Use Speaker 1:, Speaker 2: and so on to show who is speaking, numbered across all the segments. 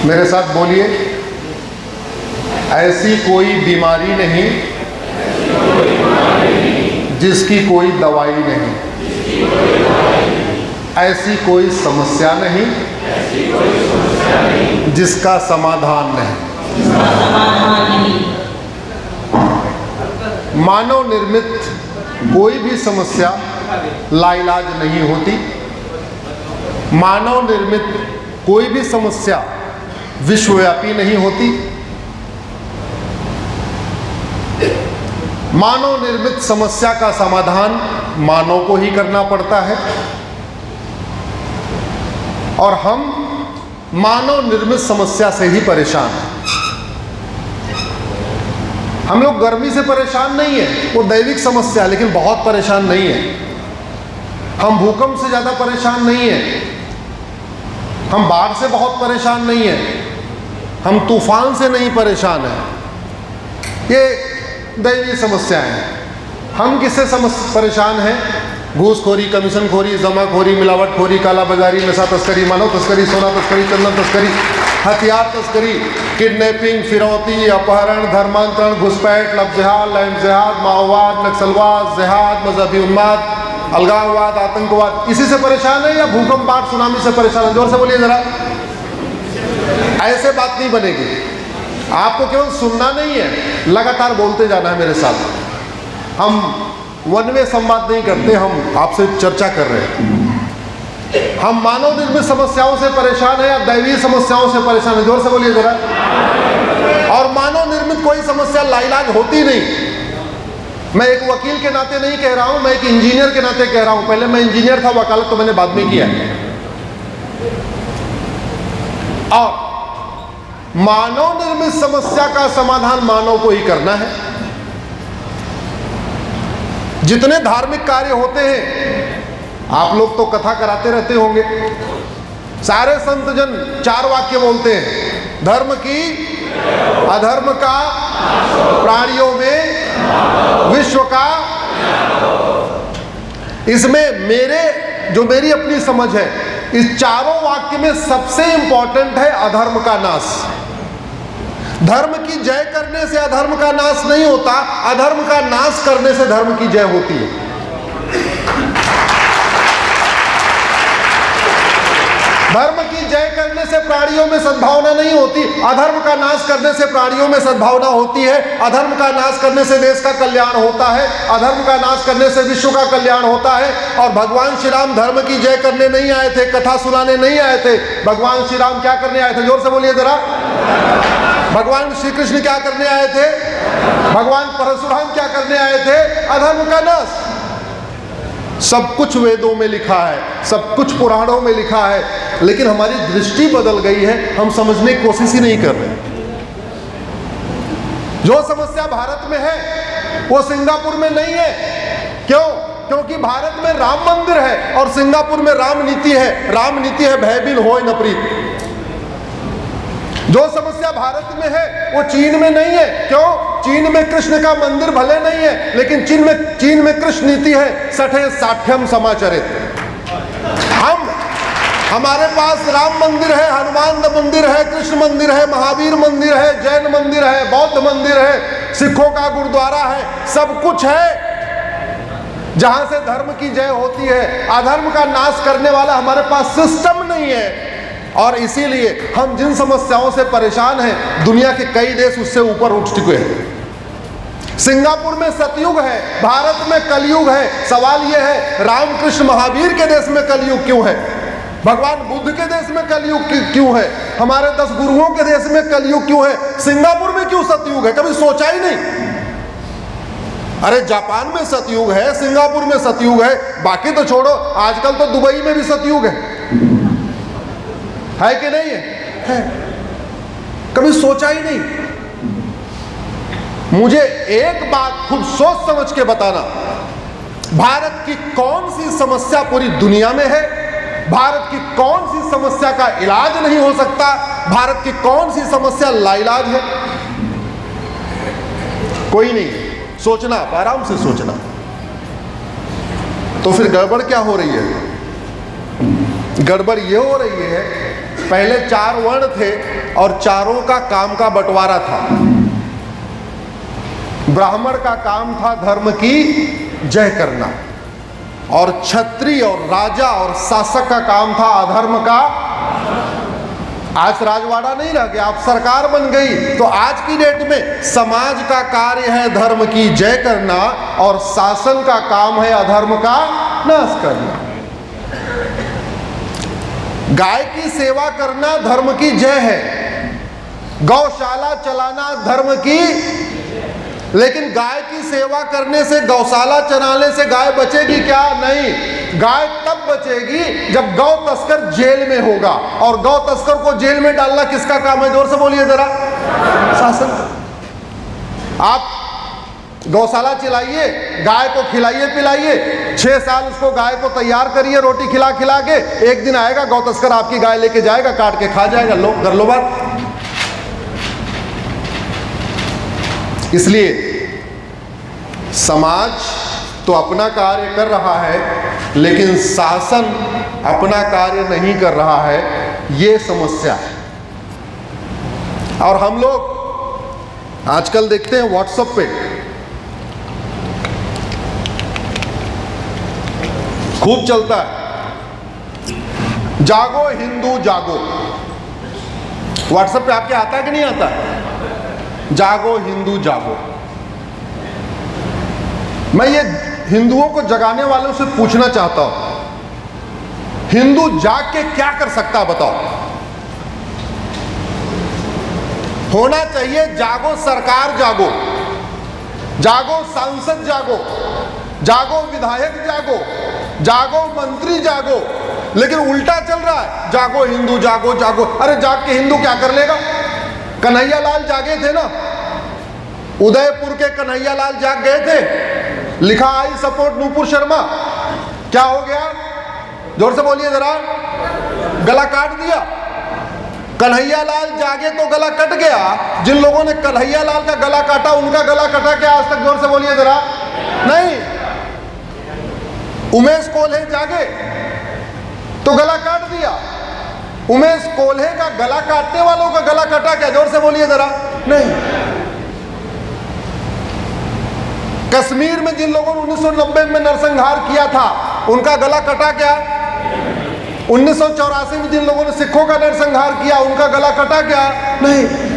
Speaker 1: मेरे साथ बोलिए, ऐसी कोई बीमारी नहीं जिसकी कोई दवाई नहीं, ऐसी कोई समस्या नहीं जिसका समाधान नहीं। मानव निर्मित कोई भी समस्या लाइलाज नहीं होती। मानव निर्मित कोई भी समस्या विश्वव्यापी नहीं होती। मानव निर्मित समस्या का समाधान मानव को ही करना पड़ता है और हम मानव निर्मित समस्या से ही परेशान हैं। हम लोग गर्मी से परेशान नहीं है, वो दैविक समस्या है, लेकिन बहुत परेशान नहीं है। हम भूकंप से ज़्यादा परेशान नहीं है, हम बाढ़ से बहुत परेशान नहीं है, हम तूफान से नहीं परेशान हैं। ये दैवीय समस्याएं हैं। हम किससे परेशान हैं? घूसखोरी, कमीशनखोरी, जमाखोरी, मिलावटखोरी, कालाबाजारी, नशा तस्करी, मानव तस्करी, सोना तस्करी, चंदन तस्करी, हथियार तस्करी, किडनैपिंग, फिरौती, अपहरण, धर्मांतरण, घुसपैठ, लव जिहाद, लैंड जिहाद, माओवाद, नक्सलवाद, जिहाद, मजहबी उन्माद, अलगाववाद, आतंकवाद, इसी से परेशान है या भूकंप, बाढ़, सुनामी से परेशान है? जोर से बोलिए जरा। ऐसे बात नहीं बनेगी। आपको केवल सुनना नहीं है, लगातार बोलते जाना है मेरे साथ। हम वन वे संवाद नहीं करते, हम आपसे चर्चा कर रहे हैं। हम मानव निर्मित समस्याओं से परेशान है या दैवीय समस्याओं से परेशान है? जोर से बोलिए जरा। और मानव निर्मित कोई समस्या लाइलाज होती नहीं। मैं एक वकील के नाते नहीं कह रहा हूं, मैं एक इंजीनियर के नाते कह रहा हूं। पहले मैं इंजीनियर था, वकालत तो मैंने बाद में किया। और मानव निर्मित समस्या का समाधान मानव को ही करना है। जितने धार्मिक कार्य होते हैं, आप लोग तो कथा कराते रहते होंगे, सारे संत जन 4 वाक्य बोलते हैं: धर्म की, अधर्म का, प्राणियों में, विश्व का। इसमें मेरी अपनी समझ है, इस चारों वाक्य में सबसे इंपॉर्टेंट है अधर्म का नाश। धर्म की जय करने से अधर्म का नाश नहीं होता, अधर्म का नाश करने से धर्म की जय होती है। धर्म की जय करने से प्राणियों में सद्भावना नहीं होती, अधर्म का नाश करने से प्राणियों में सद्भावना होती है। अधर्म का नाश करने से देश का कल्याण होता है, अधर्म का नाश करने से विश्व का कल्याण होता है। और भगवान श्री राम धर्म की जय करने नहीं आए थे, कथा सुनाने नहीं आए थे। भगवान श्री राम क्या करने आए थे? जोर से बोलिए जरा। भगवान श्री कृष्ण क्या करने आए थे? भगवान परशुराम क्या करने आए थे? अधर्म का नाश। सब कुछ वेदों में लिखा है, सब कुछ पुराणों में लिखा है, लेकिन हमारी दृष्टि बदल गई है, हम समझने की कोशिश ही नहीं कर रहे। जो समस्या भारत में है वो सिंगापुर में नहीं है। क्यों? क्योंकि भारत में राम मंदिर है और सिंगापुर में राम नीति है। राम नीति है भय बिन होय न प्रीत। जो समस्या भारत में है वो चीन में नहीं है। क्यों? चीन में कृष्ण का मंदिर भले नहीं है, लेकिन चीन में कृष्ण नीति है सठे साठ्यम समाचरित। हमारे पास राम मंदिर है, हनुमान मंदिर है, कृष्ण मंदिर है, महावीर मंदिर है, जैन मंदिर है, बौद्ध मंदिर है, सिखों का गुरुद्वारा है, सब कुछ है जहां से धर्म की जय होती है। अधर्म का नाश करने वाला हमारे पास सिस्टम नहीं है। और इसीलिए हम जिन समस्याओं से परेशान हैं, दुनिया के कई देश उससे ऊपर उठ चुके हैं। सिंगापुर में सतयुग है, भारत में कलयुग है। सवाल यह है, रामकृष्ण महावीर के देश में कलयुग क्यों है? भगवान बुद्ध के देश में कलयुग क्यों है? हमारे 10 गुरुओं के देश में कलयुग क्यों है? सिंगापुर में क्यों सतयुग है? कभी सोचा ही नहीं। अरे जापान में सतयुग है, सिंगापुर में सतयुग है, बाकी तो छोड़ो, आजकल तो दुबई में भी सतयुग है कि नहीं है? कभी सोचा ही नहीं। मुझे एक बात खुद सोच समझ के बताना, भारत की कौन सी समस्या पूरी दुनिया में है? भारत की कौन सी समस्या का इलाज नहीं हो सकता? भारत की कौन सी समस्या लाइलाज है? कोई नहीं। सोचना, आराम से सोचना। तो फिर गड़बड़ क्या हो रही है? गड़बड़ ये हो रही है पहले 4 वर्ण थे और चारों का काम का बंटवारा था। ब्राह्मण का काम था धर्म की जय करना, और क्षत्रिय और राजा और शासक का काम था अधर्म का। आज राजवाड़ा नहीं रह गया, अब सरकार बन गई, तो आज की डेट में समाज का कार्य है धर्म की जय करना और शासन का काम है अधर्म का नाश करना। गाय की सेवा करना धर्म की जय है, गौशाला चलाना धर्म की, लेकिन गाय की सेवा करने से, गौशाला चलाने से गाय बचेगी क्या? नहीं, गाय तब बचेगी जब गौ तस्कर जेल में होगा, और गौ तस्कर को जेल में डालना किसका काम है? जोर से बोलिए जरा, शासन का। आप गौशाला चलाइए, गाय को खिलाइए पिलाइए, 6 साल उसको गाय को तैयार करिए रोटी खिला खिला के, एक दिन आएगा गौ तस्कर आपकी गाय लेके जाएगा, काट के खा जाएगा। लो कर लो बात। इसलिए समाज तो अपना कार्य कर रहा है, लेकिन शासन अपना कार्य नहीं कर रहा है, ये समस्या है। और हम लोग आजकल देखते हैं व्हाट्सएप पे खूब चलता है, जागो हिंदू जागो। व्हाट्सएप पे आपके आता है कि नहीं आता? जागो हिंदू जागो। मैं ये हिंदुओं को जगाने वालों से पूछना चाहता हूं, हिंदू जाग के क्या कर सकता है बताओ? होना चाहिए जागो सरकार जागो, जागो सांसद जागो, जागो विधायक जागो, जागो मंत्री जागो, लेकिन उल्टा चल रहा है, जागो हिंदू जागो जागो। अरे जाग के हिंदू क्या कर लेगा? कन्हैया लाल जागे थे ना, उदयपुर के कन्हैया लाल जाग गए थे, लिखा आई सपोर्ट नूपुर शर्मा। क्या हो गया? जोर से बोलिए जरा, गला काट दिया। कन्हैया लाल जागे तो गला कट गया, जिन लोगों ने कन्हैया लाल का गला काटा उनका गला कटा क्या आज तक? जोर से बोलिए जरा, नहीं। उमेश कोल्हे जागे तो गला काट दिया, उमेश कोल्हे का गला काटने वालों का गला कटा क्या? जोर से बोलिए जरा, नहीं। कश्मीर में जिन लोगों ने 1990 में नरसंहार किया था उनका गला कटा क्या? 1984 में जिन लोगों ने सिखों का नरसंहार किया उनका गला कटा क्या? नहीं।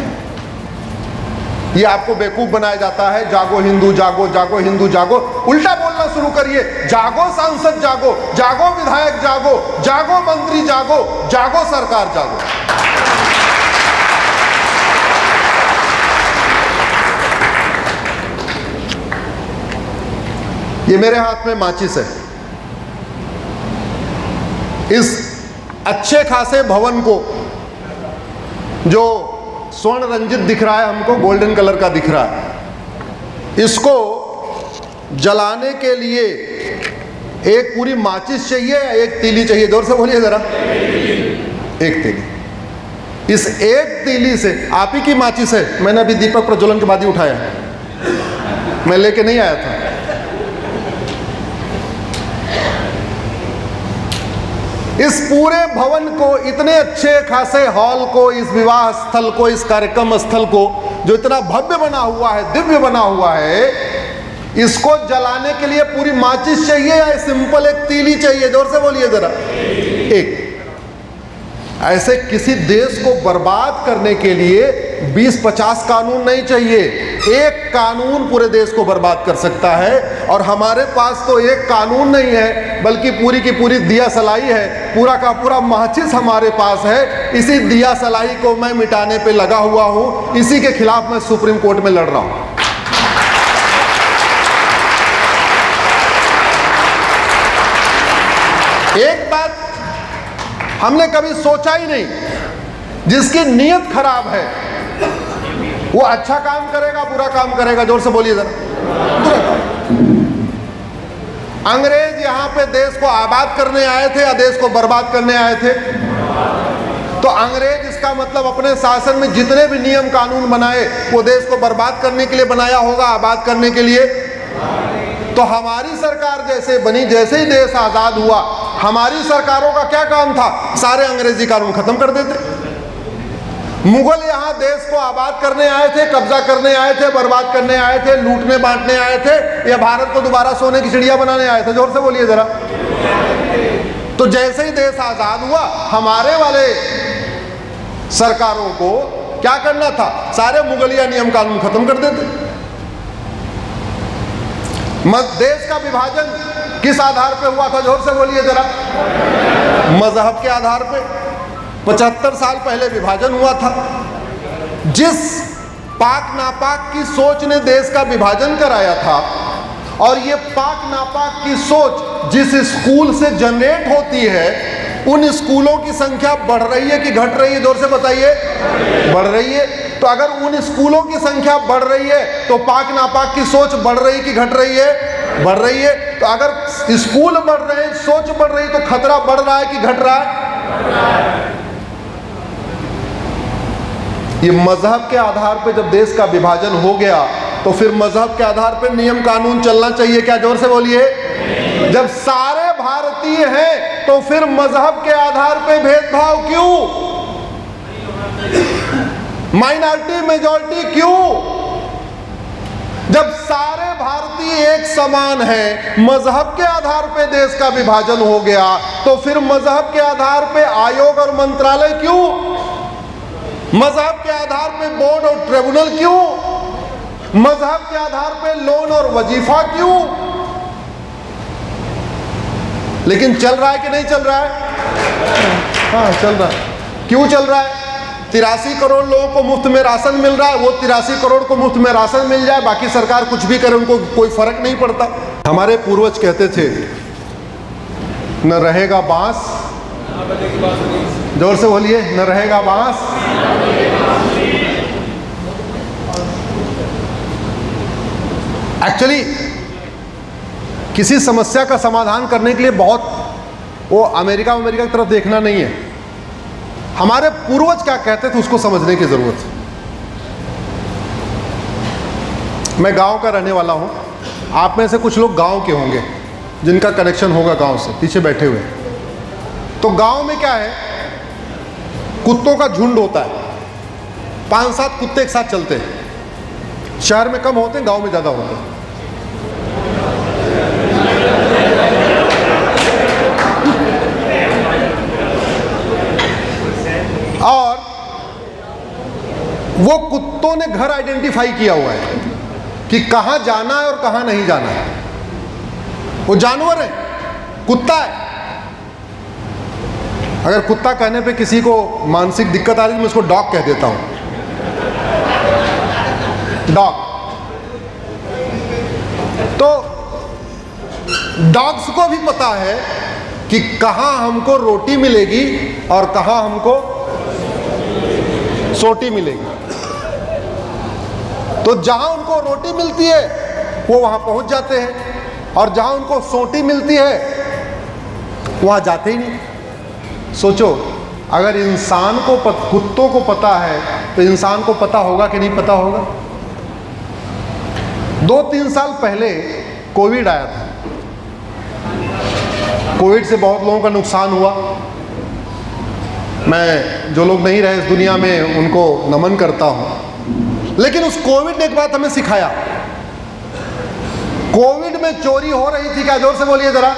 Speaker 1: ये आपको बेवकूफ बनाया जाता है, जागो हिंदू जागो, जागो हिंदू जागो। उल्टा बोलना शुरू करिए, जागो सांसद जागो, जागो विधायक जागो, जागो मंत्री जागो, जागो सरकार जागो। ये मेरे हाथ में माचिस है। इस अच्छे खासे भवन को, जो स्वर्ण रंजित दिख रहा है हमको, गोल्डन कलर का दिख रहा है, इसको जलाने के लिए एक पूरी माचिस चाहिए या एक तीली चाहिए? जोर से बोलिए जरा, एक तीली। इस एक तीली से, आप ही की माचिस है, मैंने अभी दीपक प्रज्वलन के बाद ही उठाया, मैं लेके नहीं आया था। इस पूरे भवन को, इतने अच्छे खासे हॉल को, इस विवाह स्थल को, इस कार्यक्रम स्थल को, जो इतना भव्य बना हुआ है, दिव्य बना हुआ है, इसको जलाने के लिए पूरी माचिस चाहिए या सिंपल एक तीली चाहिए? जोर से बोलिए जरा, एक। ऐसे किसी देश को बर्बाद करने के लिए 20-50 कानून नहीं चाहिए, एक कानून पूरे देश को बर्बाद कर सकता है। और हमारे पास तो एक कानून नहीं है, बल्कि पूरी की पूरी दिया सलाई है, पूरा का पूरा माचिस हमारे पास है। इसी दिया सलाई को मैं मिटाने पे लगा हुआ हूं, इसी के खिलाफ मैं सुप्रीम कोर्ट में लड़ रहा हूं। एक बात हमने कभी सोचा ही नहीं, जिसकी नीयत खराब है वो अच्छा काम करेगा बुरा काम करेगा? जोर से बोलिए जरा, बुरा काम। अंग्रेज यहां पे देश को आबाद करने आए थे या देश को बर्बाद करने आए थे? तो अंग्रेज, इसका मतलब अपने शासन में जितने भी नियम कानून बनाए वो देश को बर्बाद करने के लिए बनाया होगा, आबाद करने के लिए? तो हमारी सरकार जैसे बनी, जैसे ही देश आजाद हुआ, हमारी सरकारों का क्या काम था? सारे अंग्रेजी कानून खत्म कर देते। मुगल यहाँ देश को आबाद करने आए थे, कब्जा करने आए थे, बर्बाद करने आए थे, लूटने बांटने आए थे, या भारत को दोबारा सोने की चिड़िया बनाने आए थे? जोर से बोलिए जरा। तो जैसे ही देश आजाद हुआ, हमारे वाले सरकारों को क्या करना था? सारे मुगलिया नियम कानून खत्म कर देते। देश का विभाजन किस आधार पे हुआ था? जोर से बोलिए जरा। मजहब के आधार पे। 75 साल पहले विभाजन हुआ था। जिस पाक नापाक की सोच ने देश का विभाजन कराया था, और ये पाक नापाक की सोच जिस स्कूल से जनरेट होती है, उन स्कूलों की संख्या बढ़ रही है कि घट रही है? जोर से बताइए। बढ़ रही है। तो अगर उन स्कूलों की संख्या बढ़ रही है, तो पाक नापाक की सोच बढ़ रही कि घट रही है? बढ़ रही है। तो अगर स्कूल बढ़ रहे हैं, सोच बढ़ रही, तो खतरा बढ़ रहा है कि घट रहा है? ये मजहब के आधार पे जब देश का विभाजन हो गया, तो फिर मजहब के आधार पे नियम कानून चलना चाहिए क्या? जोर से बोलिए। जब सारे भारतीय हैं, तो फिर मजहब के आधार पे भेदभाव क्यों? माइनॉरिटी मेजॉरिटी क्यों? जब सारे भारतीय एक समान हैं, मजहब के आधार पे देश का विभाजन हो गया, तो फिर मजहब के आधार पे आयोग और मंत्रालय क्यों? मजहब के आधार पे बोर्ड और ट्रिब्यूनल क्यों? मजहब के आधार पे लोन और वजीफा क्यों? लेकिन चल रहा है कि नहीं चल रहा है? हाँ, चल रहा है। क्यों चल रहा है? 83 करोड़ लोगों को मुफ्त में राशन मिल रहा है। वो 83 करोड़ को मुफ्त में राशन मिल जाए, बाकी सरकार कुछ भी करे, उनको कोई फर्क नहीं पड़ता। हमारे पूर्वज कहते थे, न रहेगा बांस, जोर से बोलिए, न रहेगा बांस। एक्चुअली किसी समस्या का समाधान करने के लिए बहुत वो अमेरिका की तरफ देखना नहीं है। हमारे पूर्वज क्या कहते थे उसको समझने की जरूरत है। मैं गांव का रहने वाला हूं। आप में से कुछ लोग गांव के होंगे, जिनका कनेक्शन होगा गांव से, पीछे बैठे हुए। तो गांव में क्या है, कुत्तों का झुंड होता है। 5-7 कुत्ते एक साथ चलते हैं। शहर में कम होते हैं, गांव में ज्यादा होते हैं। और वो कुत्तों ने घर आइडेंटिफाई किया हुआ है कि कहां जाना है और कहां नहीं जाना है। वो जानवर है, कुत्ता है। अगर कुत्ता कहने पे किसी को मानसिक दिक्कत आ रही है, मैं उसको डॉग कह देता हूं। डॉग। तो डॉग्स को भी पता है कि कहां हमको रोटी मिलेगी और कहां हमको सोटी मिलेगी। तो जहां उनको रोटी मिलती है वो वहां पहुंच जाते हैं, और जहां उनको सोटी मिलती है वहां जाते ही नहीं। सोचो, अगर इंसान को कुत्तों को पता है, तो इंसान को पता होगा कि नहीं पता होगा? 2-3 साल पहले कोविड आया था। कोविड से बहुत लोगों का नुकसान हुआ। मैं, जो लोग नहीं रहे इस दुनिया में, उनको नमन करता हूं। लेकिन उस कोविड ने एक बात हमें सिखाया। कोविड में चोरी हो रही थी क्या? जोर से बोलिए जरा।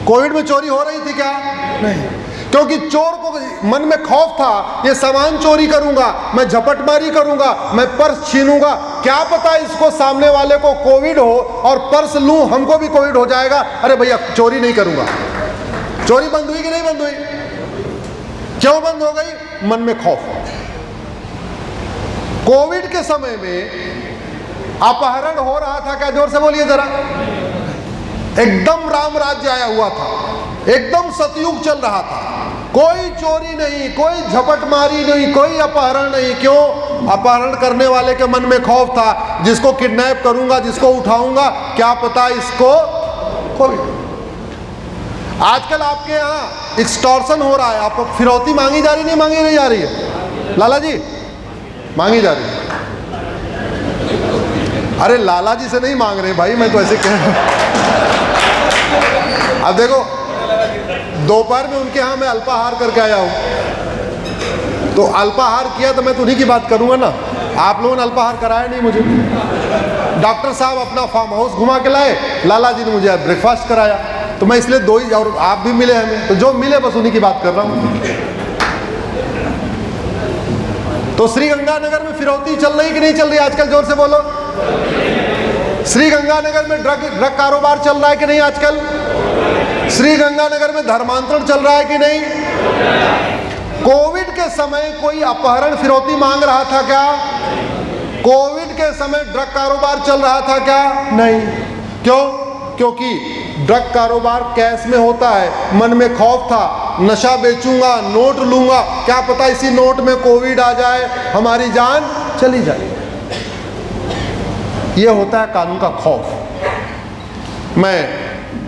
Speaker 1: कोविड में चोरी हो रही थी क्या? नहीं। क्योंकि चोर को मन में खौफ था, ये सामान चोरी करूंगा, मैं झपटमारी करूंगा, मैं पर्स छीनूंगा, क्या पता इसको सामने वाले को कोविड हो और पर्स लूं, हमको भी कोविड हो जाएगा। अरे भैया, चोरी नहीं करूंगा। चोरी बंद हुई कि नहीं बंद हुई? क्यों बंद हो गई? मन में खौफ। कोविड के समय में अपहरण हो रहा था क्या? जोर से बोलिए जरा। एकदम राम राज्य आया हुआ था, एकदम सतयुग चल रहा था। कोई चोरी नहीं, कोई झपटमारी नहीं, कोई अपहरण नहीं। क्यों? अपहरण करने वाले के मन में खौफ था, जिसको किडनैप करूंगा, जिसको उठाऊंगा, क्या पता इसको कोई। आजकल आपके यहाँ एक्सटॉर्शन हो रहा है। आप फिरौती मांगी जा रही, नहीं मांगी नहीं जा रही है? लाला जी, मांगी जा रही है। अरे लाला जी से नहीं मांग रहे भाई, मैं तो ऐसे कह रहा हूं। अब देखो, दोपहर में उनके यहाँ मैं अल्पाहार करके आया हूं, तो अल्पाहार किया तो मैं तो उन्हीं की बात करूंगा ना। आप लोगों ने अल्पाहार कराया नहीं मुझे। डॉक्टर साहब अपना फार्म हाउस घुमा के लाए, लाला जी ने मुझे ब्रेकफास्ट कराया, तो मैं इसलिए दो ही, और आप भी मिले हमें, तो जो मिले बस उन्हीं की बात कर रहा हूं। तो श्री गंगानगर में फिरौती चल रही कि नहीं चल रही आजकल? जोर से बोलो। श्री गंगानगर में ड्रग कारोबार चल रहा है कि नहीं आजकल? श्री गंगानगर में धर्मांतरण चल रहा है कि नहीं? कोविड के समय कोई अपहरण फिरौती मांग रहा था क्या? कोविड के समय ड्रग कारोबार चल रहा था क्या? नहीं। क्यों? क्योंकि ड्रग कारोबार कैश में होता है, मन में खौफ था, नशा बेचूंगा, नोट लूंगा, क्या पता इसी नोट में कोविड आ जाए, हमारी जान चली जाए। यह होता है कानून का खौफ। मैं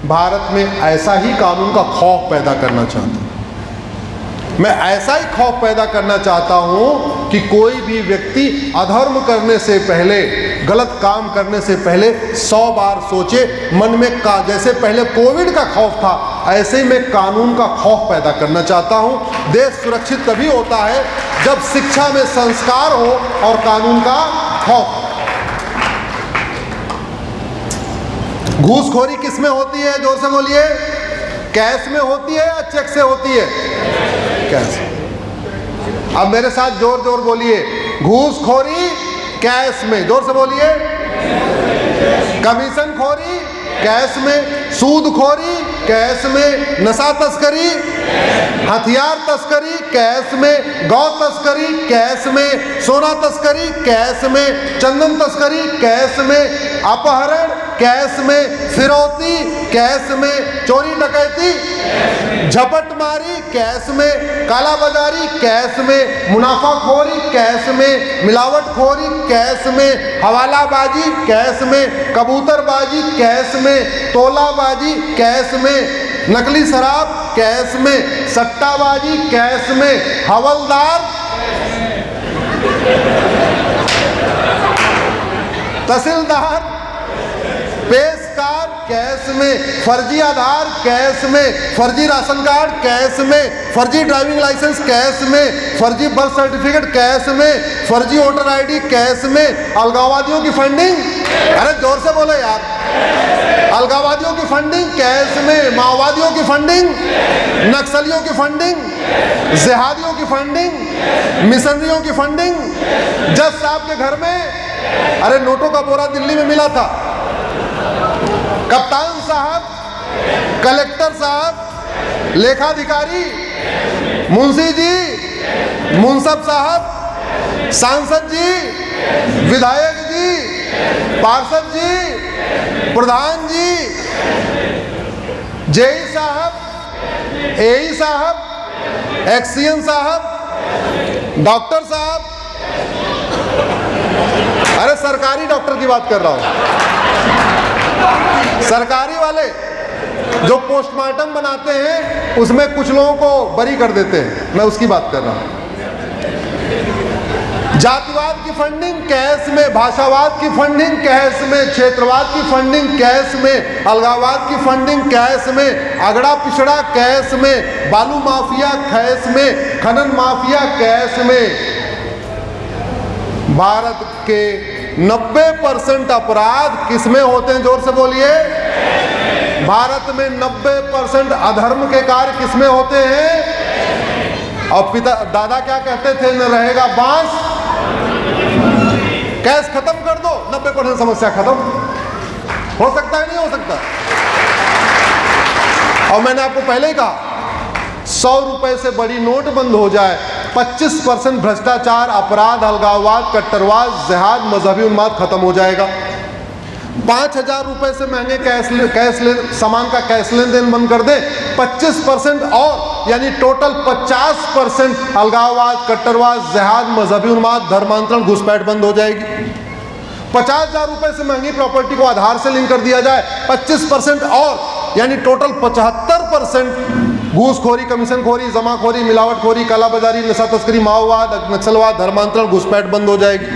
Speaker 1: भारत में ऐसा ही कानून का खौफ पैदा करना चाहता हूं। मैं ऐसा ही खौफ पैदा करना चाहता हूं कि कोई भी व्यक्ति अधर्म करने से पहले, गलत काम करने से पहले 100 बार सोचे, मन में जैसे पहले कोविड का खौफ था, ऐसे ही मैं कानून का खौफ पैदा करना चाहता हूं। देश सुरक्षित तभी होता है जब शिक्षा में संस्कार हो और कानून का खौफ। घूसखोरी किस में होती है? जोर से बोलिए। कैश में होती है या चेक से होती है? कैश। अब मेरे साथ जोर जोर बोलिए, घूसखोरी कैश में। जोर से बोलिए। कमीशन खोरी कैश में, सूदखोरी कैश में, नशा तस्करी, हथियार तस्करी कैश में, गौ तस्करी कैश में, सोना तस्करी कैश में, चंदन तस्करी कैश में, अपहरण कैश में, फिरौती कैश में, चोरी डकैती, झपटमारी कैश में, कालाबाजारी कैश में, मुनाफाखोरी कैश में, मिलावटखोरी कैश में, हवालाबाजी कैश में, कबूतरबाजी कैश में, तोलाबाजी कैश में, नकली शराब कैश में, सट्टाबाजी कैश में, हवलदार, तहसीलदार, पेशकार कैश में, फर्जी आधार कैश में, फर्जी राशन कार्ड कैश में, फर्जी ड्राइविंग लाइसेंस कैश में, फर्जी बर्थ सर्टिफिकेट कैश में, फर्जी वोटर आईडी कैश में, अलगाववादियों की फंडिंग, अरे जोर से बोलो यार, अलगाववादियों की फंडिंग कैश में, माओवादियों की फंडिंग, नक्सलियों की फंडिंग, जिहादियों की फंडिंग, मिशनरियों की फंडिंग, जज साहब के घर में, अरे नोटों का बोरा दिल्ली में मिला था, कप्तान साहब, कलेक्टर साहब, लेखाधिकारी, मुंशी जी, मुंसब साहब, सांसद जी, विधायक जी, पार्षद जी, प्रधान जी, जेई साहब, एई साहब, एक्सीएन साहब, डॉक्टर साहब, अरे सरकारी डॉक्टर की बात कर रहा हूं, सरकारी वाले जो पोस्टमार्टम बनाते हैं उसमें कुछ लोगों को बरी कर देते हैं, मैं उसकी बात कर रहा हूं। जातिवाद की फंडिंग कैश में, भाषावाद की फंडिंग कैश में, क्षेत्रवाद की फंडिंग कैश में, अलगाववाद की फंडिंग कैश में, अगड़ा पिछड़ा कैश में, बालू माफिया कैश में, खनन माफिया कैश में। भारत के 90% अपराध किसमें होते हैं? जोर से बोलिए। भारत में 90% अधर्म के कार्य किसमें होते हैं? और दादा क्या कहते थे? न रहेगा बांस, कैश खत्म कर दो, 90% समस्या खत्म। हो सकता है नहीं हो सकता? और मैंने आपको पहले ही कहा, 100 रुपए से बड़ी नोट बंद हो जाए, 25% भ्रष्टाचार, अपराध, अलगाववाद, कट्टरवाद, जिहाद, मजहबी उन्माद खत्म हो जाएगा। 5000 रुपए से महंगे सामान का कैश लेन देन बंद कर दे, 25% और यानी टोटल 50% अलगाववाद, कट्टरवाद, जिहाद, मजहबी उन्माद, धर्मांतरण, घुसपैठ बंद हो जाएगी। 50,000 रुपए से महंगी प्रॉपर्टी को आधार से लिंक कर दिया जाए, 25% और यानी टोटल 75% घूसखोरी, कमीशनखोरी, जमाखोरी, मिलावटखोरी, कालाबाजारी, नशा तस्करी, माओवाद, नक्सलवाद, धर्मांतरण, घुसपैठ बंद हो जाएगी।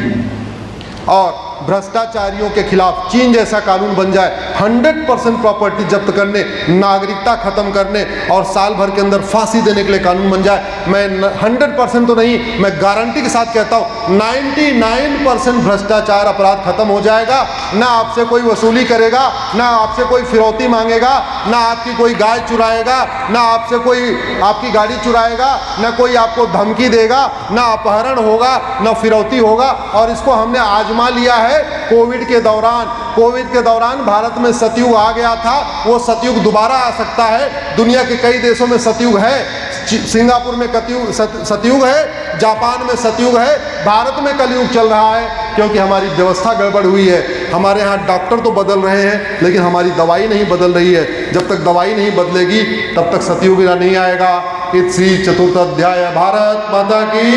Speaker 1: और भ्रष्टाचारियों के खिलाफ चीन जैसा कानून बन जाए, 100% प्रॉपर्टी जब्त करने, नागरिकता खत्म करने और साल भर के अंदर फांसी देने के लिए कानून बन जाए, मैं 100% तो नहीं, मैं गारंटी के साथ कहता हूं 99% भ्रष्टाचार अपराध खत्म हो जाएगा। ना आपसे कोई वसूली करेगा, ना आपसे कोई फिरौती मांगेगा, ना आपकी कोई गाय चुराएगा, ना आपसे कोई आपकी गाड़ी चुराएगा, ना कोई आपको धमकी देगा, ना अपहरण होगा, ना फिरौती होगा। और इसको हमने आजमा लिया है कोविड के दौरान। कोविड के दौरान भारत में सतयुग आ गया था, वो सतयुग दोबारा आ सकता है। दुनिया के कई देशों में सतयुग है, सिंगापुर में सतयुग है, जापान में सतयुग है, भारत में कलयुग चल रहा है, क्योंकि हमारी व्यवस्था गड़बड़ हुई है। हमारे यहाँ डॉक्टर तो बदल रहे हैं, लेकिन हमारी दवाई नहीं बदल रही है। जब तक दवाई नहीं बदलेगी तब तक सतयुग नहीं आएगा। इति चतुर्थ अध्याय। भारत माता की।